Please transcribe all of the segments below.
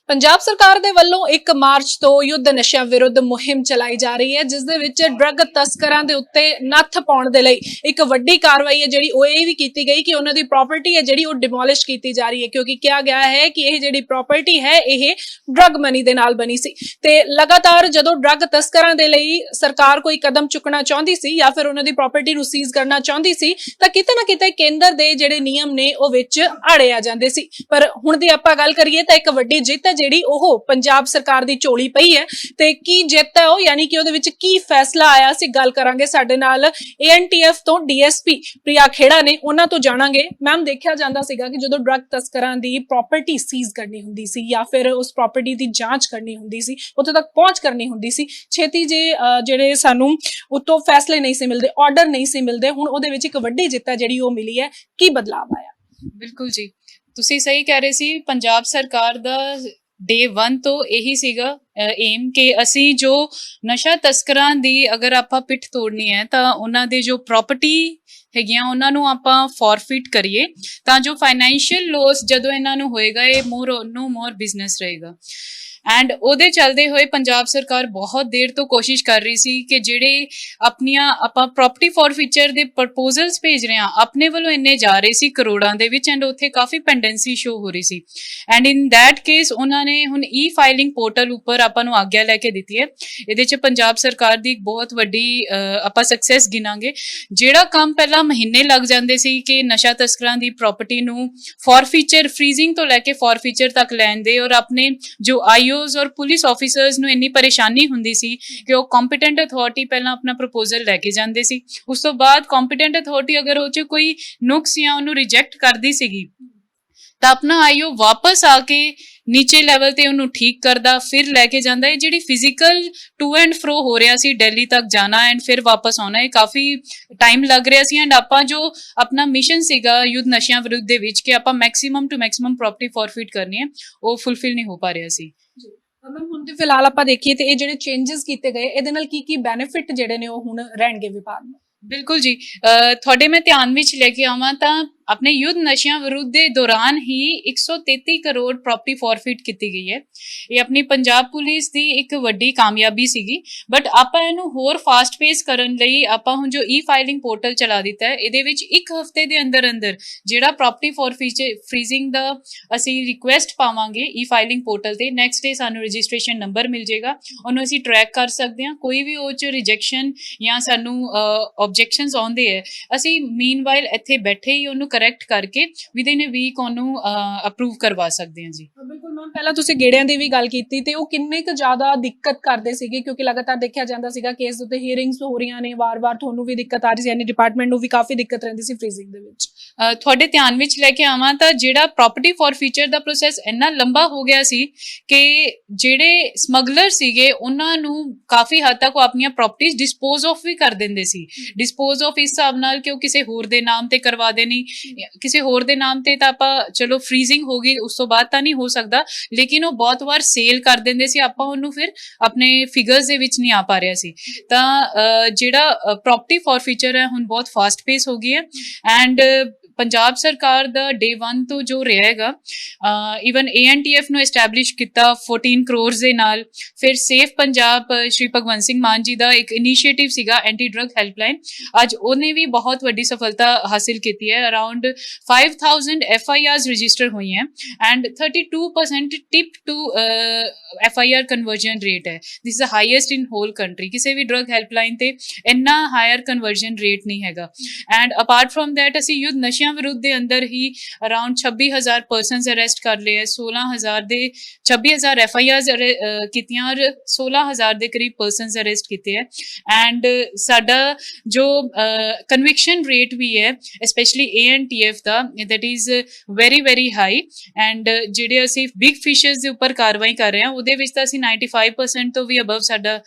ਪੰਜਾਬ ਸਰਕਾਰ ਦੇ ਵੱਲੋਂ 1 ਮਾਰਚ ਤੋਂ ਯੁੱਧ ਨਸ਼ਿਆਂ ਵਿਰੁੱਧ ਮੁਹਿੰਮ ਚਲਾਈ ਜਾ ਰਹੀ ਹੈ, ਜਿਸ ਦੇ ਵਿੱਚ ਡਰੱਗ ਤਸਕਰਾਂ ਦੇ ਉੱਤੇ ਨੱਥ ਪਾਉਣ ਦੇ ਲਈ ਇੱਕ ਵੱਡੀ ਕਾਰਵਾਈ ਹੈ ਜਿਹੜੀ ਉਹ ਇਹ ਵੀ ਕੀਤੀ ਗਈ ਕਿ ਉਹਨਾਂ ਦੀ ਪ੍ਰਾਪਰਟੀ ਹੈ ਜਿਹੜੀ ਉਹ ਡਿਮੋਲਿਸ਼ ਕੀਤੀ ਜਾ ਰਹੀ ਹੈ, ਕਿਉਂਕਿ ਕਿਹਾ ਗਿਆ ਹੈ ਕਿ ਇਹ ਜਿਹੜੀ ਪ੍ਰਾਪਰਟੀ ਹੈ ਇਹ ਡਰੱਗ ਮਨੀ ਦੇ ਨਾਲ ਬਣੀ ਸੀ। ਤੇ ਲਗਾਤਾਰ ਜਦੋਂ ਡਰੱਗ ਤਸਕਰਾਂ ਦੇ ਲਈ ਸਰਕਾਰ ਕੋਈ ਕਦਮ ਚੁੱਕਣਾ ਚਾਹੁੰਦੀ ਸੀ ਜਾਂ ਫਿਰ ਉਹਨਾਂ ਦੀ ਪ੍ਰਾਪਰਟੀ ਨੂੰ ਸੀਜ਼ ਕਰਨਾ ਚਾਹੁੰਦੀ ਸੀ ਤਾਂ ਕਿਤੇ ਨਾ ਕਿਤੇ ਕੇਂਦਰ ਦੇ ਜਿਹੜੇ ਨਿਯਮ ਨੇ ਉਹ ਵਿੱਚ ਆੜੇ ਆ ਜਾਂਦੇ ਸੀ। ਪਰ ਹੁਣ ਦੀ ਆਪਾਂ ਗੱਲ ਕਰੀਏ ਤਾਂ ਇੱਕ ਵੱਡੀ ਜਿੱਤ ਜਿਹੜੀ ਉਹ ਪੰਜਾਬ ਸਰਕਾਰ ਦੀ ਝੋਲੀ ਪਈ ਹੈ। ਤੇ ਕੀ ਜਿੱਤ ਹੈ ਉਹ, ਯਾਨੀ ਕਿ ਉਹਦੇ ਵਿੱਚ ਕੀ ਫੈਸਲਾ ਆਇਆ ਸੀ, ਗੱਲ ਕਰਾਂਗੇ। ਸਾਡੇ ਨਾਲ ANTF ਤੋਂ DSP ਪ੍ਰਿਆ ਖੇੜਾ ਨੇ, ਉਹਨਾਂ ਤੋਂ ਜਾਣਾਂਗੇ। ਮੈਮ, ਦੇਖਿਆ ਜਾਂਦਾ ਸੀਗਾ ਕਿ ਜਦੋਂ ਡਰੱਗ ਤਸਕਰਾਂ ਦੀ ਪ੍ਰਾਪਰਟੀ ਸੀਜ਼ ਕਰਨੀ ਹੁੰਦੀ ਸੀ ਜਾਂ ਫਿਰ ਉਸ ਪ੍ਰਾਪਰਟੀ ਦੀ ਜਾਂਚ ਕਰਨੀ ਹੁੰਦੀ ਸੀ, ਉੱਥੇ ਤੱਕ ਪਹੁੰਚ ਕਰਨੀ ਹੁੰਦੀ ਸੀ, ਛੇਤੀ ਜਿਹੜੇ ਸਾਨੂੰ ਉੱਤੋਂ ਫੈਸਲੇ ਨਹੀਂ ਸੀ ਮਿਲਦੇ, ਆਰਡਰ ਨਹੀਂ ਸੀ ਮਿਲਦੇ। ਹੁਣ ਉਹਦੇ ਵਿੱਚ ਇੱਕ ਵੱਡੀ ਜਿੱਤ ਹੈ ਜਿਹੜੀ ਉਹ ਮਿਲੀ ਹੈ। ਕੀ ਬਦਲਾਅ ਆਇਆ? ਬਿਲਕੁਲ ਜੀ, ਤੁਸੀਂ ਸਹੀ ਕਹਿ ਰਹੇ ਸੀ। ਪੰਜਾਬ ਸਰਕਾਰ ਦਾ Day 1 ਤੋਂ ਇਹੀ ਸੀਗਾ ਏਮ ਕਿ ਅਸੀਂ ਜੋ ਨਸ਼ਾ ਤਸਕਰਾਂ ਦੀ ਅਗਰ ਆਪਾਂ ਪਿੱਠ ਤੋੜਨੀ ਹੈ ਤਾਂ ਉਹਨਾਂ ਦੇ ਜੋ ਪ੍ਰਾਪਰਟੀ ਹੈਗੀਆਂ ਉਹਨਾਂ ਨੂੰ ਆਪਾਂ ਫੋਰਫਿਟ ਕਰੀਏ, ਤਾਂ ਜੋ ਫਾਈਨੈਂਸ਼ੀਅਲ ਲੋਸ ਜਦੋਂ ਇਹਨਾਂ ਨੂੰ ਹੋਏਗਾ ਇਹ ਮੋਰ ਬਿਜ਼ਨਸ ਰਹੇਗਾ। ਐਂਡ ਉਹਦੇ ਚੱਲਦੇ ਹੋਏ ਪੰਜਾਬ ਸਰਕਾਰ ਬਹੁਤ ਦੇਰ ਤੋਂ ਕੋਸ਼ਿਸ਼ ਕਰ ਰਹੀ ਸੀ ਕਿ ਜਿਹੜੇ ਆਪਾਂ ਪ੍ਰਾਪਰਟੀ ਫੋਰਫੀਚਰ ਦੇ ਪ੍ਰਪੋਜ਼ਲਸ ਭੇਜ ਰਹੇ ਹਾਂ, ਆਪਣੇ ਵੱਲੋਂ ਇੰਨੇ ਜਾ ਰਹੇ ਸੀ ਕਰੋੜਾਂ ਦੇ ਵਿੱਚ, ਐਂਡ ਉੱਥੇ ਕਾਫੀ ਪੈਂਡੈਂਸੀ ਸ਼ੋ ਹੋ ਰਹੀ ਸੀ। ਐਂਡ ਇਨ ਦੈਟ ਕੇਸ ਉਹਨਾਂ ਨੇ ਹੁਣ E-ਫਾਈਲਿੰਗ ਪੋਰਟਲ ਉੱਪਰ ਆਪਾਂ ਨੂੰ ਆਗਿਆ ਲੈ ਕੇ ਦਿੱਤੀ ਹੈ। ਇਹਦੇ 'ਚ ਪੰਜਾਬ ਸਰਕਾਰ ਦੀ ਇੱਕ ਬਹੁਤ ਵੱਡੀ ਆਪਾਂ ਸਕਸੈਸ ਗਿਣਾਂਗੇ। ਜਿਹੜਾ ਕੰਮ ਪਹਿਲਾਂ ਮਹੀਨੇ ਲੱਗ ਜਾਂਦੇ ਸੀ ਕਿ ਨਸ਼ਾ ਤਸਕਰਾਂ ਦੀ ਪ੍ਰਾਪਰਟੀ ਨੂੰ ਫੋਰਫੀਚਰ, ਫਰੀਜ਼ਿੰਗ ਤੋਂ ਲੈ ਕੇ ਫੋਰਫੀਚਰ ਤੱਕ ਲੈਣ ਦੇ, ਔਰ ਆਪਣੇ ਜੋ ਔਰ ਪੁਲਿਸ ਆਫੀਸਰਸ ਨੂੰ ਇੰਨੀ ਪਰੇਸ਼ਾਨੀ ਹੁੰਦੀ ਸੀ ਕਿ ਉਹ ਕੰਪੀਟੈਂਟ ਅਥਾਰਟੀ ਪਹਿਲਾਂ ਆਪਣਾ ਪ੍ਰਪੋਜ਼ਲ ਲੈ ਕੇ ਜਾਂਦੇ ਸੀ, ਉਸ ਤੋਂ ਬਾਅਦ ਕੰਪੀਟੈਂਟ ਅਥਾਰਟੀ ਅਗਰ ਉਹ 'ਚ ਕੋਈ ਨੁਕਸ ਜਾਂ ਉਹਨੂੰ ਰਿਜੈਕਟ ਕਰਦੀ ਸੀਗੀ ਤਾਂ ਆਪਣਾ IO ਵਾਪਸ ਆ ਕੇ ਨੀਚੇ ਲੈਵਲ ਤੇ ਉਹਨੂੰ ਠੀਕ ਕਰਦਾ, ਫਿਰ ਲੈ ਕੇ ਜਾਂਦਾ। ਇਹ ਜਿਹੜੀ ਫਿਜ਼ੀਕਲ ਟੂ ਐਂਡ ਫਰੋ ਹੋ ਰਿਹਾ ਸੀ, ਦਿੱਲੀ ਤੱਕ ਜਾਣਾ ਐਂਡ ਫਿਰ ਵਾਪਸ ਆਉਣਾ, ਇਹ ਕਾਫੀ ਟਾਈਮ ਲੱਗ ਰਿਹਾ ਸੀ। ਐਂਡ ਆਪਾਂ ਜੋ ਆਪਣਾ ਮਿਸ਼ਨ ਸੀਗਾ ਯੁੱਧ ਨਸ਼ਿਆਂ ਵਿਰੁੱਧ ਦੇ ਵਿੱਚ ਕਿ ਆਪਾਂ ਮੈਕਸਿਮਮ ਟੂ ਮੈਕਸਿਮਮ ਪ੍ਰਾਪਰਟੀ ਫੋਰਫਿਟ ਕਰਨੀ ਹੈ, ਉਹ ਫੁਲਫਿਲ ਨਹੀਂ ਹੋ ਪਾ ਰਿਹਾ ਸੀ। ਹੁਣ ਤੇ ਫਿਲਹਾਲ ਆਪਾਂ ਦੇਖੀਏ ਤੇ ਇਹ ਜਿਹੜੇ ਚੇਂਜਸ ਕੀਤੇ ਗਏ, ਇਹਦੇ ਨਾਲ ਕੀ ਕੀ ਬੈਨੀਫਿਟ ਜਿਹੜੇ ਨੇ ਉਹ ਹੁਣ ਰਹਿਣਗੇ ਵਿਭਾਗ ਨੂੰ? ਬਿਲਕੁਲ ਜੀ, ਤੁਹਾਡੇ ਮੈਂ ਧਿਆਨ ਵਿੱਚ ਲੈ ਕੇ ਆਵਾਂ ਤਾਂ ਆਪਣੇ ਯੁੱਧ ਨਸ਼ਿਆਂ ਵਿਰੁੱਧ ਦੇ ਦੌਰਾਨ ਹੀ 133 ਕਰੋੜ ਪ੍ਰਾਪਰਟੀ ਫੋਰਫਿਟ ਕੀਤੀ ਗਈ ਹੈ। ਇਹ ਆਪਣੀ ਪੰਜਾਬ ਪੁਲਿਸ ਦੀ ਇੱਕ ਵੱਡੀ ਕਾਮਯਾਬੀ ਸੀਗੀ। ਬਟ ਆਪਾਂ ਇਹਨੂੰ ਹੋਰ ਫਾਸਟ ਪੇਸ ਕਰਨ ਲਈ ਆਪਾਂ ਹੁਣ ਜੋ E-ਫਾਈਲਿੰਗ ਪੋਰਟਲ ਚਲਾ ਦਿੱਤਾ ਹੈ, ਇਹਦੇ ਵਿੱਚ 1 ਹਫ਼ਤੇ ਦੇ ਅੰਦਰ ਜਿਹੜਾ ਪ੍ਰਾਪਰਟੀ ਫੋਰਫੀਚਰ ਫਰੀਜ਼ਿੰਗ ਦਾ ਅਸੀਂ ਰਿਕੁਐਸਟ ਪਾਵਾਂਗੇ E-ਫਾਈਲਿੰਗ ਪੋਰਟਲ ਤੇ, ਨੈਕਸਟ ਡੇ ਸਾਨੂੰ ਰਜਿਸਟ੍ਰੇਸ਼ਨ ਨੰਬਰ ਮਿਲ ਜਾਏਗਾ, ਉਹਨੂੰ ਅਸੀਂ ਟਰੈਕ ਕਰ ਸਕਦੇ ਹਾਂ। ਕੋਈ ਵੀ ਉਹ 'ਚ ਰਿਜੈਕਸ਼ਨ ਜਾਂ ਸਾਨੂੰ ਆਬਜੈਕਸ਼ਨਸ ਆਉਂਦੇ ਹੈ, ਅਸੀਂ ਮੀਨਵਾਈਲ ਇੱਥੇ ਬੈਠੇ ਹੀ ਉਹਨੂੰ ਕਰੈਕਟ ਕਰਕੇ ਵਿਦਿਨ ਅ ਵੀਕ ਉਹਨੂੰ ਅਪਰੂਵ ਕਰਵਾ ਸਕਦੇ ਹਾਂ ਜੀ। ਬਿਲਕੁਲ ਮੈਮ, ਪਹਿਲਾਂ ਤੁਸੀਂ ਗੇੜਿਆਂ ਦੀ ਵੀ ਗੱਲ ਕੀਤੀ ਤੇ ਉਹ ਕਿੰਨੇ ਕੁ ਜ਼ਿਆਦਾ ਦਿੱਕਤ ਕਰਦੇ ਸੀਗੇ, ਕਿਉਂਕਿ ਲਗਾਤਾਰ ਦੇਖਿਆ ਜਾਂਦਾ ਸੀਗਾ ਕੇਸ ਉੱਤੇ ਹੀਅਰਿੰਗਸ ਹੋ ਰਹੀਆਂ ਨੇ, ਵਾਰ-ਵਾਰ ਤੁਹਾਨੂੰ ਵੀ ਦਿੱਕਤ ਆ ਰਹੀ ਸੀ, ਯਾਨੀ ਡਿਪਾਰਟਮੈਂਟ ਨੂੰ ਵੀ ਕਾਫੀ ਦਿੱਕਤ ਰਹਿੰਦੀ ਸੀ ਫਰੀਜ਼ਿੰਗ ਦੇ ਵਿੱਚ। ਤੁਹਾਡੇ ਧਿਆਨ ਵਿੱਚ ਲੈ ਕੇ ਆਵਾਂ ਤਾਂ ਜਿਹੜਾ ਪ੍ਰਾਪਰਟੀ ਫੋਰਫੀਚਰ ਦਾ ਪ੍ਰੋਸੈਸ ਇੰਨਾ ਲੰਬਾ ਹੋ ਗਿਆ ਸੀ ਕਿ ਜਿਹੜੇ ਸਮਗਲਰ ਸੀਗੇ ਉਹਨਾਂ ਨੂੰ ਕਾਫੀ ਹੱਦ ਤੱਕ ਉਹ ਆਪਣੀਆਂ ਪ੍ਰਾਪਰਟੀਜ਼ ਡਿਸਪੋਜ਼ ਆਫ ਵੀ ਕਰ ਦਿੰਦੇ ਸੀ। ਡਿਸਪੋਜ਼ ਆਫ ਇਸ ਹਿਸਾਬ ਨਾਲ ਕਿ ਉਹ ਕਿਸੇ ਹੋਰ ਦੇ ਨਾਮ ਤੇ ਕਰਵਾ ਦੇਣੀ, ਕਿਸੇ ਹੋਰ ਦੇ ਨਾਮ ਤੇ ਤਾਂ ਆਪਾਂ ਚਲੋ ਫਰੀਜ਼ਿੰਗ ਹੋ ਗਈ, ਉਸ ਤੋਂ ਬਾਅਦ ਤਾਂ ਨਹੀਂ ਹੋ ਸਕਦਾ, ਲੇਕਿਨ ਉਹ ਬਹੁਤ ਵਾਰ ਸੇਲ ਕਰ ਦਿੰਦੇ ਸੀ, ਆਪਾਂ ਉਹਨੂੰ ਫਿਰ ਆਪਣੇ ਫਿਗਰਸ ਦੇ ਵਿੱਚ ਨਹੀਂ ਆ ਪਾ ਰਿਹਾ ਸੀ। ਤਾਂ ਜਿਹੜਾ ਪ੍ਰਾਪਰਟੀ ਫੋਰਫੀਚਰ ਹੈ ਹੁਣ ਬਹੁਤ ਫਾਸਟ ਪੇਸ ਹੋ ਗਈ ਹੈ। ਐਂਡ ਪੰਜਾਬ ਸਰਕਾਰ ਦਾ Day 1 ਤੋਂ ਜੋ ਰਹੇਗਾ, ਈਵਨ ANTF ਨੂੰ ਐਸਟੈਬਲਿਸ਼ ਕੀਤਾ 14 ਕਰੋੜ ਦੇ ਨਾਲ। ਫਿਰ ਸੇਫ ਪੰਜਾਬ ਸ਼੍ਰੀ ਭਗਵੰਤ ਸਿੰਘ ਮਾਨ ਜੀ ਦਾ ਇੱਕ ਇਨੀਸ਼ੀਏਟਿਵ ਸੀਗਾ ਐਂਟੀ ਡਰੱਗ ਹੈਲਪਲਾਈਨ, ਅੱਜ ਉਹਨੇ ਵੀ ਬਹੁਤ ਵੱਡੀ ਸਫਲਤਾ ਹਾਸਿਲ ਕੀਤੀ ਹੈ। ਅਰਾਊਂਡ 5000 FIRs ਰਜਿਸਟਰ ਹੋਈ ਹੈ and 32% tip to FIR conversion rate ਹੈ। This is the highest in whole country. ਕਿਸੇ ਵੀ ਡਰੱਗ ਹੈਲਪਲਾਈਨ ਤੇ ਇੰਨਾ ਹਾਇਰ ਕਨਵਰਜਨ ਰੇਟ ਨਹੀਂ ਹੈਗਾ। ਐਂਡ ਅਪਾਰਟ ਫਰੋਮ ਦੈਟ ਅਸੀਂ ਯੁੱਧ ਨਸ਼ਿਆਂ ਵਿਰੁੱਧ ਦੇ ਅੰਦਰ ਹੀ ਅਰਾਊਂਡ 26000 ਪਰਸਨਸ ਅਰੈਸਟ ਕਰ ਲਏ, 26000 FIRs ਕੀਤੀਆਂ ਔਰ 16000 ਦੇ ਕਰੀਬ ਪਰਸਨਸ ਅਰੈਸਟ ਕੀਤੇ ਹੈ। ਐਂਡ ਸਾਡਾ ਜੋ ਕਨਵਿਕਸ਼ਨ ਰੇਟ ਵੀ ਹੈ specially ANTF the, that is very very high. And ਜਿਹੜੇ ਅਸੀਂ ਬਿਗ ਫਿਸ਼ਰਸ ਦੇ ਉੱਪਰ ਕਾਰਵਾਈ ਕਰ ਰਹੇ ਹਾਂ ਉਹਦੇ ਵਿੱਚ ਤਾਂ ਅਸੀਂ 95% ਤੋਂ ਵੀ ਅਬਵ ਸਾਡਾ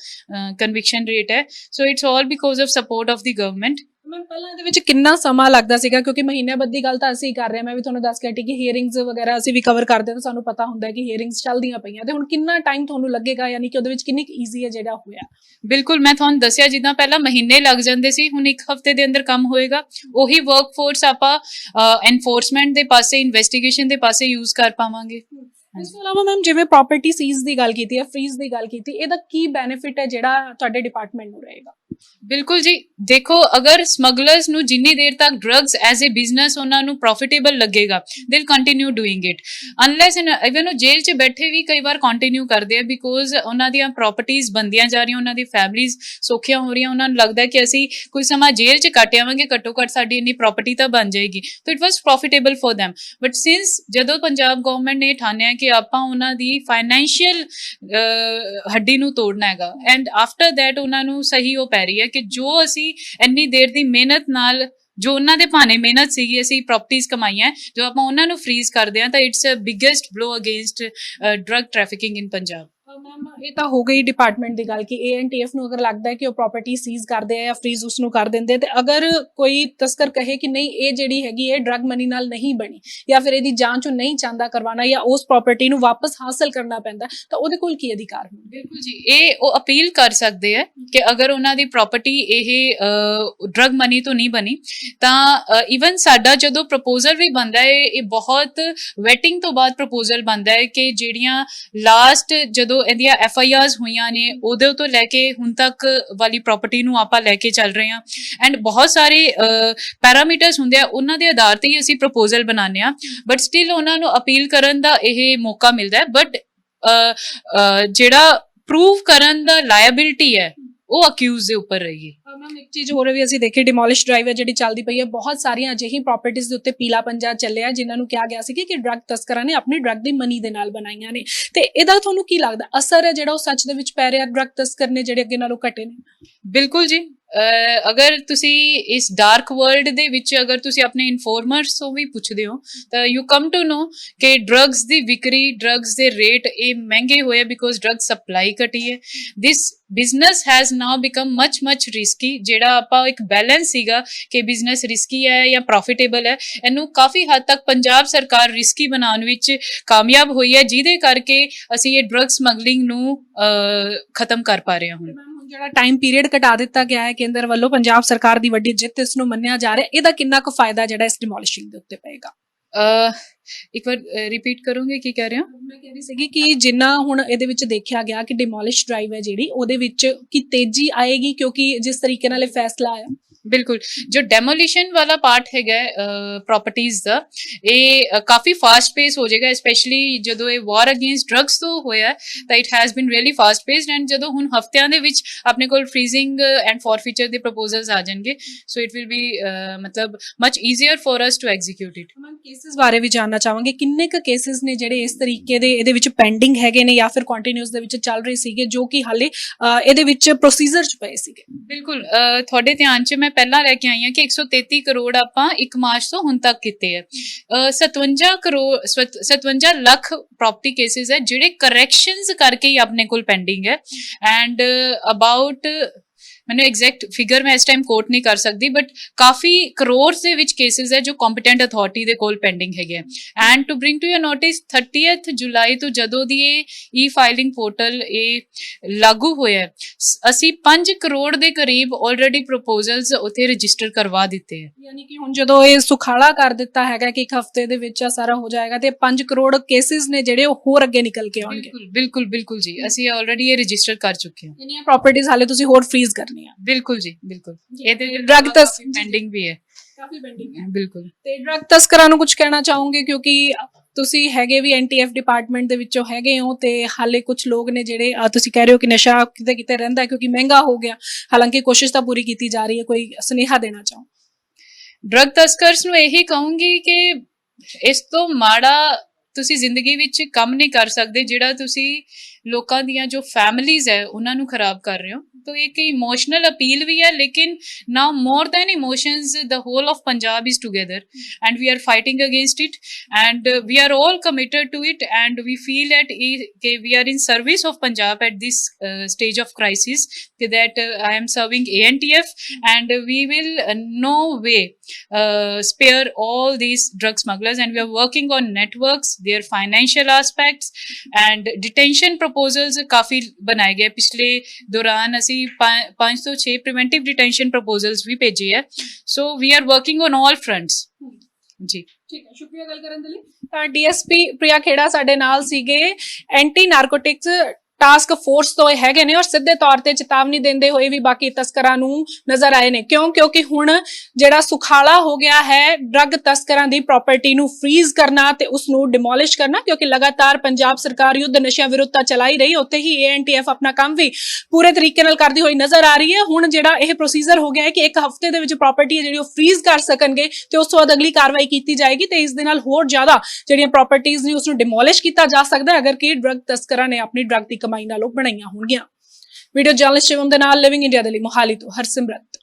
ਕਨਵਿਕਸ਼ਨ ਰੇਟ ਹੈ। So it's all because of support of the government. Ma'am, ਪਹਿਲਾਂ ਇਹਦੇ ਵਿੱਚ ਕਿੰਨਾ ਸਮਾਂ ਲੱਗਦਾ ਸੀਗਾ, ਕਿਉਂਕਿ ਮਹੀਨੇ ਬੱਧ ਦੀ ਗੱਲ ਤਾਂ ਅਸੀਂ ਕਰ ਰਹੇ ਹਾਂ, ਮੈਂ ਵੀ ਤੁਹਾਨੂੰ ਦੱਸ ਕੇ ਹਟੀ ਕਿ ਹੀਅਰਿੰਗਸ ਵਗੈਰਾ ਅਸੀਂ ਵੀ ਕਵਰ ਕਰਦੇ ਤਾਂ ਸਾਨੂੰ ਪਤਾ ਹੁੰਦਾ ਕਿ ਹੀਅਰਿੰਗਸ ਚੱਲਦੀਆਂ ਪਈਆਂ, ਤੇ ਹੁਣ ਕਿੰਨਾ ਟਾਈਮ ਤੁਹਾਨੂੰ ਲੱਗੇਗਾ, ਯਾਨੀ ਕਿ ਉਹਦੇ ਵਿੱਚ ਕਿੰਨੀ ਕੁ ਈਜ਼ੀ ਹੈ ਜਿਹੜਾ ਹੋਇਆ? ਬਿਲਕੁਲ, ਮੈਂ ਤੁਹਾਨੂੰ ਦੱਸਿਆ ਜਿੱਦਾਂ ਪਹਿਲਾਂ ਮਹੀਨੇ ਲੱਗ ਜਾਂਦੇ ਸੀ, ਹੁਣ 1 ਹਫ਼ਤੇ ਦੇ ਅੰਦਰ ਕੰਮ ਹੋਏਗਾ। ਉਹੀ ਵਰਕ ਫੋਰਸ ਆਪਾਂ ਐਨਫੋਰਸਮੈਂਟ ਦੇ ਪਾਸੇ, ਇਨਵੈਸਟੀਗੇਸ਼ਨ ਦੇ ਪਾਸੇ ਯੂਜ਼ ਕਰ ਪਾਵਾਂਗੇ। ਇਸ ਤੋਂ ਇਲਾਵਾ ਮੈਮ ਜਿਵੇਂ ਪ੍ਰਾਪਰਟੀ ਸੀਜ਼ ਦੀ ਗੱਲ ਕੀਤੀ ਹੈ, ਫਰੀਜ਼ ਦੀ ਗੱਲ ਕੀਤੀ, ਇਹਦਾ ਕੀ ਬੈਨੀਫਿਟ ਹੈ ਜਿਹੜਾ ਤੁਹਾਡੇ ਡਿਪਾਰਟਮੈਂਟ ਨੂੰ ਰਹੇਗਾ? ਬਿਲਕੁਲ ਜੀ, ਦੇਖੋ ਅਗਰ ਸਮਗਲਰਸ ਨੂੰ ਜਿੰਨੀ ਦੇਰ ਤੱਕ ਡਰੱਗਸ ਐਜ਼ ਅ ਬਿਜ਼ਨਸ ਉਹਨਾਂ ਨੂੰ ਪ੍ਰੋਫਿਟੇਬਲ ਲੱਗੇਗਾ they will continue doing it, unless even ਉਹ ਜੇਲ੍ਹ 'ਚ ਬੈਠੇ ਵੀ ਕਈ ਵਾਰ ਕੰਟੀਨਿਊ ਕਰਦੇ ਆ, ਬਿਕੋਜ਼ ਉਹਨਾਂ ਦੀਆਂ ਪ੍ਰਾਪਰਟੀਜ਼ ਬਣਦੀਆਂ ਜਾ ਰਹੀਆਂ, ਉਹਨਾਂ ਦੀ ਫੈਮਲੀਜ਼ ਸੌਖੀਆਂ ਹੋ ਰਹੀਆਂ, ਉਹਨਾਂ ਨੂੰ ਲੱਗਦਾ ਕਿ ਅਸੀਂ ਕੋਈ ਸਮਾਂ ਜੇਲ੍ਹ 'ਚ ਕੱਟ ਆਵਾਂਗੇ, ਘੱਟੋ ਘੱਟ ਸਾਡੀ ਇੰਨੀ ਪ੍ਰਾਪਰਟੀ ਤਾਂ ਬਣ ਜਾਏਗੀ, ਤਾਂ it was profitable for them। But since ਜਦੋਂ ਪੰਜਾਬ ਗਵਰਨਮੈਂਟ ਨੇ ਠਾਣਿਆ ਕਿ ਆਪਾਂ ਉਹਨਾਂ ਦੀ ਫਾਈਨੈਂਸ਼ੀਅਲ ਹੱਡੀ ਨੂੰ ਤੋੜਨਾ ਹੈਗਾ, ਐਂਡ ਆਫਟਰ ਦੈਟ ਉਹਨਾਂ ਨੂੰ ਸਹੀ ਉਹ ਪੈ ਰਹੀ ਹੈ ਕਿ ਜੋ ਅਸੀਂ ਇੰਨੀ ਦੇਰ ਦੀ ਮਿਹਨਤ ਨਾਲ, ਜੋ ਉਹਨਾਂ ਦੇ ਭਾਣੇ ਮਿਹਨਤ ਸੀਗੀ, ਅਸੀਂ ਪ੍ਰਾਪਰਟੀਜ਼ ਕਮਾਈਆਂ, ਜੋ ਆਪਾਂ ਉਹਨਾਂ ਨੂੰ ਫਰੀਜ਼ ਕਰਦੇ ਹਾਂ, ਤਾਂ it's a biggest blow against drug trafficking in Punjab. Ma'am ਇਹ ਤਾਂ ਹੋ ਗਈ ਡਿਪਾਰਟਮੈਂਟ ਦੀ ਗੱਲ ਕਿ ANTF ਨੂੰ ਅਗਰ ਲੱਗਦਾ ਹੈ ਕਿ ਉਹ ਪ੍ਰਾਪਰਟੀ ਸੀਜ਼ ਕਰਦੇ ਆ ਜਾਂ ਫਰੀਜ਼ ਉਸ ਨੂੰ ਕਰ ਦਿੰਦੇ, ਤੇ ਅਗਰ ਕੋਈ ਤਸਕਰ ਕਹੇ ਕਿ ਨਹੀਂ ਇਹ ਜਿਹੜੀ ਹੈਗੀ ਇਹ ਡਰੱਗ ਮਨੀ ਨਾਲ ਨਹੀਂ ਬਣੀ, ਜਾਂ ਫਿਰ ਇਹਦੀ ਜਾਂਚ ਉਹ ਨਹੀਂ ਚਾਹੁੰਦਾ ਕਰਵਾਉਣਾ, ਜਾਂ ਉਸ ਪ੍ਰਾਪਰਟੀ ਨੂੰ ਵਾਪਸ ਹਾਸਲ ਕਰਨਾ ਪੈਂਦਾ, ਤਾਂ ਉਹਦੇ ਕੋਲ ਕੀ ਅਧਿਕਾਰ ਹੋਣ? ਬਿਲਕੁਲ ਜੀ, ਇਹ ਉਹ ਅਪੀਲ ਕਰ ਸਕਦੇ ਆ ਕਿ ਅਗਰ ਉਹਨਾਂ ਦੀ ਪ੍ਰਾਪਰਟੀ ਇਹ ਡਰੱਗ ਮਨੀ ਤੋਂ ਨਹੀਂ ਬਣੀ, ਤਾਂ ਈਵਨ ਸਾਡਾ ਜਦੋਂ ਪ੍ਰਪੋਜ਼ਲ ਵੀ ਬਣਦਾ ਹੈ, ਇਹ ਬਹੁਤ ਵੈਟਿੰਗ ਤੋਂ ਬਾਅਦ ਪ੍ਰਪੋਜ਼ਲ ਬਣਦਾ ਹੈ ਕਿ ਜਿਹੜੀਆਂ ਲਾਸਟ ਜਦੋਂ ਇਹਦੀਆਂ FIRs ਹੋਈਆਂ ਨੇ ਉਦੋਂ ਤੋਂ ਲੈ ਕੇ ਹੁਣ ਤੱਕ ਵਾਲੀ ਪ੍ਰਾਪਰਟੀ ਨੂੰ ਆਪਾਂ ਲੈ ਕੇ ਚੱਲ ਰਹੇ ਹਾਂ, ਐਂਡ ਬਹੁਤ ਸਾਰੇ ਪੈਰਾਮੀਟਰਸ ਹੁੰਦੇ ਆ, ਉਹਨਾਂ ਦੇ ਆਧਾਰ ਤੇ ਹੀ ਅਸੀਂ ਪ੍ਰਪੋਜ਼ਲ ਬਣਾਉਂਦੇ ਹਾਂ, ਬਟ ਸਟਿਲ ਉਹਨਾਂ ਨੂੰ ਅਪੀਲ ਕਰਨ ਦਾ ਇਹ ਮੌਕਾ ਮਿਲਦਾ ਹੈ, ਬਟ ਜਿਹੜਾ ਪ੍ਰੂਵ ਕਰਨ ਦਾ ਲਾਇਬਿਲਿਟੀ ਹੈ ਉਹ ਅਕਿਊਜ਼ ਦੇ ਉੱਪਰ ਰਹੀ ਹੈ। ਮੈਮ ਇੱਕ ਚੀਜ਼ ਹੋਰ ਵੀ ਅਸੀਂ ਦੇਖੀ, ਡਿਮੋਲਿਸ਼ ਡਰਾਈਵ ਹੈ ਜਿਹੜੀ ਚੱਲਦੀ ਪਈ ਹੈ, ਬਹੁਤ ਸਾਰੀਆਂ ਅਜਿਹੀ ਪ੍ਰਾਪਰਟੀਆਂ ਦੇ ਉੱਤੇ ਪੀਲਾ ਪੰਜਾ ਚੱਲਿਆ ਜਿਨ੍ਹਾਂ ਨੂੰ ਕਿਹਾ ਗਿਆ ਸੀ ਕਿ ਡਰੱਗ ਤਸਕਰਾਂ ਨੇ ਆਪਣੀ ਡਰੱਗ ਦੀ ਮਨੀ ਦੇ ਨਾਲ ਬਣਾਈਆਂ ਨੇ, ਤੇ ਇਹਦਾ ਤੁਹਾਨੂੰ ਕੀ ਲੱਗਦਾ ਅਸਰ ਹੈ ਜਿਹੜਾ ਉਹ ਸੱਚ ਦੇ ਵਿੱਚ ਪੈ ਰਿਹਾ ਡਰੱਗ ਤਸਕਰ ਨੇ ਜਿਹੜੇ ਅੱਗੇ ਨਾਲੋਂ ਘਟੇ ਨੇ? ਬਿਲਕੁਲ ਜੀ, ਅਗਰ ਤੁਸੀਂ ਇਸ ਡਾਰਕ ਵਰਲਡ ਦੇ ਵਿੱਚ ਅਗਰ ਤੁਸੀਂ ਆਪਣੇ ਇਨਫੋਰਮਰਸ ਤੋਂ ਵੀ ਪੁੱਛਦੇ ਹੋ ਤਾਂ ਯੂ ਕਮ ਟੂ ਨੋ ਕਿ ਡਰੱਗਸ ਦੀ ਵਿਕਰੀ, ਡਰੱਗਸ ਦੇ ਰੇਟ ਇਹ ਮਹਿੰਗੇ ਹੋਏ ਬਿਕੋਜ਼ ਡਰੱਗ ਸਪਲਾਈ ਘਟੀ ਹੈ। This business has now become much risky. ਜਿਹੜਾ ਆਪਾਂ ਇੱਕ ਬੈਲੈਂਸ ਸੀਗਾ ਕਿ ਬਿਜ਼ਨਸ ਰਿਸਕੀ ਹੈ ਜਾਂ ਪ੍ਰੋਫਿਟੇਬਲ ਹੈ, ਇਹਨੂੰ ਕਾਫੀ ਹੱਦ ਤੱਕ ਪੰਜਾਬ ਸਰਕਾਰ ਰਿਸਕੀ ਬਣਾਉਣ ਵਿੱਚ ਕਾਮਯਾਬ ਹੋਈ ਹੈ, ਜਿਹਦੇ ਕਰਕੇ ਅਸੀਂ ਇਹ ਡਰੱਗ ਸਮਗਲਿੰਗ ਨੂੰ ਖਤਮ ਕਰ ਪਾ ਰਹੇ ਹਾਂ। ਹੁਣ ਜਿਹੜਾ ਟਾਈਮ ਪੀਰੀਅਡ ਘਟਾ ਦਿੱਤਾ ਗਿਆ ਹੈ ਕੇਂਦਰ ਵੱਲੋਂ, ਪੰਜਾਬ ਸਰਕਾਰ ਦੀ ਵੱਡੀ ਜਿੱਤ ਇਸ ਨੂੰ ਮੰਨਿਆ ਜਾ ਰਿਹਾ, ਇਹਦਾ ਕਿੰਨਾ ਕੁ ਫਾਇਦਾ ਜਿਹੜਾ ਇਸ ਡਿਮੋਲਿਸ਼ਿੰਗ ਦੇ ਉੱਤੇ ਪਏਗਾ? ਇੱਕ ਵਾਰ ਰਿਪੀਟ ਕਰੋਗੇ ਕੀ ਕਹਿ ਰਹੇ ਹੋ? ਮੈਂ ਕਹਿ ਰਹੀ ਸੀਗੀ ਕਿ ਜਿੰਨਾ ਹੁਣ ਇਹਦੇ ਵਿੱਚ ਦੇਖਿਆ ਗਿਆ ਕਿ ਡਿਮੋਲਿਸ਼ ਡਰਾਈਵ ਹੈ ਜਿਹੜੀ, ਉਹਦੇ ਵਿੱਚ ਕੀ ਤੇਜ਼ੀ ਆਏਗੀ ਕਿਉਂਕਿ ਜਿਸ ਤਰੀਕੇ ਨਾਲ ਇਹ ਫੈਸਲਾ ਆਇਆ? ਬਿਲਕੁਲ, ਜੋ ਡੈਮੋਲੀਸ਼ਨ ਵਾਲਾ ਪਾਰਟ ਹੈਗਾ ਪ੍ਰੋਪਰਟੀਜ਼ ਦਾ, ਇਹ ਕਾਫੀ ਫਾਸਟ ਪੇਸ ਹੋ ਜਾਏਗਾ, ਸਪੈਸ਼ਲੀ ਜਦੋਂ ਇਹ ਵਾਰ ਅਗੇਂਸਟ ਡਰੱਗਸ ਤੋਂ ਹੋਇਆ ਤਾਂ it has been really fast paced, and ਜਦੋਂ ਹੁਣ ਹਫਤਿਆਂ ਦੇ ਵਿੱਚ ਆਪਣੇ ਕੋਲ ਫਰੀਜ਼ਿੰਗ ਐਂਡ ਫੋਰਫੀਚਰ ਦੇ ਪ੍ਰਪੋਜ਼ਲਸ ਆ ਜਾਣਗੇ, ਸੋ ਇਟ ਵਿਲ ਬੀ ਮਤਲਬ much easier for us to execute it. ਮੈਂ ਕੇਸਿਸ ਬਾਰੇ ਵੀ ਜਾਨਣਾ ਚਾਹਾਂਗੇ, ਕਿੰਨੇ ਕੁ ਕੇਸਿਸ ਨੇ ਜਿਹੜੇ ਇਸ ਤਰੀਕੇ ਦੇ ਇਹਦੇ ਵਿੱਚ ਪੈਂਡਿੰਗ ਹੈਗੇ ਨੇ ਜਾਂ ਫਿਰ ਕੰਟੀਨਿਊਸ ਦੇ ਵਿੱਚ ਚੱਲ ਰਹੇ ਸੀਗੇ ਜੋ ਕਿ ਹਾਲੇ ਇਹਦੇ ਵਿੱਚ ਪ੍ਰੋਸੀਜਰ ਚ ਪਏ ਸੀਗੇ? ਬਿਲਕੁਲ, ਤੁਹਾਡੇ ਧਿਆਨ 'ਚ ਮੈਂ ਪਹਿਲਾਂ ਲੈ ਕੇ ਆਈ ਹਾਂ ਕਿ 133 ਕਰੋੜ ਆਪਾਂ 1 ਮਾਰਚ ਤੋਂ ਹੁਣ ਤੱਕ ਕੀਤੇ ਆ। 57 ਲੱਖ ਪ੍ਰੋਪਰਟੀ ਕੇਸਿਸ ਹੈ ਜਿਹੜੇ ਕਰੈਕਸ਼ਨਸ ਕਰਕੇ ਹੀ ਆਪਣੇ ਕੋਲ ਪੈਂਡਿੰਗ ਹੈ, ਐਂਡ ਅਬਾਊਟ ਮੈਨੂੰ ਐਗਜ਼ੈਕਟ ਫਿਗਰ ਮੈਂ ਇਸ ਟਾਈਮ ਕੋਟ ਨਹੀਂ ਕਰ ਸਕਦੀ, ਬਟ ਕਾਫੀ ਕਰੋੜਸ ਦੇ ਵਿੱਚ ਕੇਸਿਸ ਹੈ ਜੋ ਕੰਪੀਟੈਂਟ ਅਥਾਰਟੀ ਦੇ ਕੋਲ ਪੈਂਡਿੰਗ ਹੈਗੇ। And to bring to your notice 30th ਜੁਲਾਈ ਤੋਂ ਜਦੋਂ ਦੀ ਇਹ E-ਫਾਈਲਿੰਗ ਪੋਰਟਲ ਇਹ ਲਾਗੂ ਹੋਇਆ, ਅਸੀਂ 5 ਕਰੋੜ ਦੇ ਕਰੀਬ ਆਲਰੇਡੀ ਪ੍ਰਪੋਜ਼ਲਸ ਉੱਥੇ ਰਜਿਸਟਰ ਕਰਵਾ ਦਿੱਤੇ ਹੈ। ਯਾਨੀ ਕਿ ਹੁਣ ਜਦੋਂ ਇਹ ਸੁਖਾਲਾ ਕਰ ਦਿੱਤਾ ਹੈਗਾ ਕਿ ਇੱਕ ਹਫਤੇ ਦੇ ਵਿੱਚ ਸਾਰਾ ਹੋ ਜਾਏਗਾ, ਤੇ 5 ਕਰੋੜ ਕੇਸਿਸ ਨੇ ਜਿਹੜੇ ਉਹ ਹੋਰ ਅੱਗੇ ਨਿਕਲ ਕੇ ਆਉਣਗੇ। ਬਿਲਕੁਲ ਜੀ, ਅਸੀਂ ਆਲਰੇਡੀ ਇਹ ਰਜਿਸਟਰ ਕਰ ਚੁੱਕੇ ਹਾਂ। ਯਾਨੀ ਇਹ ਪ੍ਰਾਪਰਟੀਆਂ ਹਾਲੇ ਤੁਸੀਂ ਹੋਰ ਫਰੀਜ਼ ਕਰਨੀ ਆ? ਬਿਲਕੁਲ ਜੀ, ਬਿਲਕੁਲ। ਇਹਦੇ ਡਰੱਗ ਪੈਂਡਿੰਗ ਵੀ ਹੈ, ਕਾਫੀ ਪੈਂਡਿੰਗ ਹੈ। ਬਿਲਕੁਲ। ਤੇ ਡਰੱਗ ਤਸਕਰਾਂ ਨੂੰ ਕੁਝ ਕਹਿਣਾ ਚਾਹੋਗੇ, ਕਿਉਂਕਿ ਤੁਸੀਂ ਹੈਗੇ ਵੀ NTF ਡਿਪਾਰਟਮੈਂਟ ਦੇ ਵਿੱਚੋਂ ਹੈਗੇ ਹੋ, ਤੇ ਹਾਲੇ ਕੁਝ ਲੋਕ ਨੇ ਜਿਹੜੇ ਤੁਸੀਂ ਕਹਿ ਰਹੇ ਹੋ ਕਿ ਨਸ਼ਾ ਕਿਤੇ ਕਿਤੇ ਰਹਿੰਦਾ ਕਿਉਂਕਿ ਮਹਿੰਗਾ ਹੋ ਗਿਆ, ਹਾਲਾਂਕਿ ਕੋਸ਼ਿਸ਼ ਤਾਂ ਪੂਰੀ ਕੀਤੀ ਜਾ ਰਹੀ ਹੈ, ਕੋਈ ਸੁਨੇਹਾ ਦੇਣਾ ਚਾਹੋ? ਡਰੱਗ ਤਸਕਰਸ ਨੂੰ ਇਹੀ ਕਹੂੰਗੀ ਕਿ ਇਸ ਤੋਂ ਮਾੜਾ ਤੁਸੀਂ ਜ਼ਿੰਦਗੀ ਵਿੱਚ ਕੰਮ ਨਹੀਂ ਕਰ ਸਕਦੇ ਜਿਹੜਾ ਤੁਸੀਂ ਲੋਕਾਂ ਦੀਆਂ ਜੋ ਫੈਮਿਲੀਜ਼ ਹੈ ਉਹਨਾਂ ਨੂੰ ਖਰਾਬ ਕਰ ਰਹੇ ਹੋ। तो एक इमोशनल अपील भी है, लेकिन now more than emotions the whole of Punjab is together and we are fighting against it, and we are all committed to it, and we feel that we are in service of Punjab at this stage of crisis, that I am serving ANTF, and we will no way spare all these drug smugglers, and we are working on networks, their financial aspects, and detention proposals काफी बनाए गए पिछले दौरान। 5 ਤੋਂ 6 preventive detention proposals भी भेजे है, so we are working on all fronts जी। ਠੀਕ ਹੈ, ਸ਼ੁਕਰੀਆ ਗੱਲ ਕਰਨ ਦੇ ਲਈ। ਤਾਂ ਡੀਐਸਪੀ ਪ੍ਰਿਆ ਖੇੜਾ ਸਾਡੇ ਨਾਲ ਸੀਗੇ, ਐਂਟੀ ਨਾਰਕੋਟਿਕਸ ਟਾਸਕ ਫੋਰਸ ਤੋਂ ਇਹ ਹੈਗੇ ਨੇ, ਔਰ ਸਿੱਧੇ ਤੌਰ ਤੇ ਚੇਤਾਵਨੀ ਦਿੰਦੇ ਹੋਏ ਵੀ ਬਾਕੀ ਤਸਕਰਾਂ ਨੂੰ ਨਜ਼ਰ ਆਏ ਨੇ। ਕਿਉਂਕਿ ਹੁਣ ਜਿਹੜਾ ਸੁਖਾਲਾ ਹੋ ਗਿਆ ਹੈ ਡਰੱਗ ਤਸਕਰਾਂ ਦੀ ਪ੍ਰਾਪਰਟੀ ਨੂੰ ਫ੍ਰੀਜ਼ ਕਰਨਾ ਤੇ ਉਸ ਨੂੰ ਡਿਮੋਲਿਸ਼ ਕਰਨਾ, ਕਿਉਂਕਿ ਲਗਾਤਾਰ ਪੰਜਾਬ ਸਰਕਾਰ ਯੁੱਧ ਨਸ਼ਿਆਂ ਵਿਰੁੱਧ ਤਾਂ ਚਲਾਈ ਰਹੀ, ਉੱਥੇ ਹੀ ਏਐਨਟੀਐਫ ਆਪਣਾ ਕੰਮ ਵੀ ਪੂਰੇ ਤਰੀਕੇ ਨਾਲ ਕਰਦੀ ਹੋਈ ਨਜ਼ਰ ਆ ਰਹੀ ਹੈ। ਹੁਣ ਜਿਹੜਾ ਇਹ ਪ੍ਰੋਸੀਜਰ ਹੋ ਗਿਆ ਹੈ ਕਿ 1 ਹਫ਼ਤੇ ਦੇ ਵਿੱਚ ਪ੍ਰਾਪਰਟੀ ਹੈ ਜਿਹੜੀ ਉਹ ਫ੍ਰੀਜ਼ ਕਰ ਸਕਣਗੇ ਤੇ ਉਸ ਤੋਂ ਬਾਅਦ ਅਗਲੀ ਕਾਰਵਾਈ ਕੀਤੀ ਜਾਏਗੀ ਤੇ ਇਸ ਦੇ ਨਾਲ ਹੋਰ ਜ਼ਿਆਦਾ ਜਿਹੜੀਆਂ ਪ੍ਰਾਪਰਟੀਆਂ ਨੇ ਉਸ ਨੂੰ ਡਿਮੋਲਿਸ਼ ਕੀਤਾ ਜਾ ਸਕਦਾ ਹੈ ਅਗਰ ਕਿ ਡਰੱਗ ਤਸਕਰਾਂ ਨੇ ਆਪਣੀ ਡਰੱਗ ਦੀ ਕਮਾਈ ਨਾਲੋਂ ਬਣਾਈਆਂ ਹੋਣਗੀਆਂ। ਵੀਡੀਓ ਜਰਨਲਿਸਟ ਸ਼ਿਵਮ ਦੇ ਨਾਲ ਲਿਵਿੰਗ ਇੰਡੀਆ ਦੇ ਲਈ ਮੋਹਾਲੀ ਤੋਂ ਹਰਸਿਮਰਤ।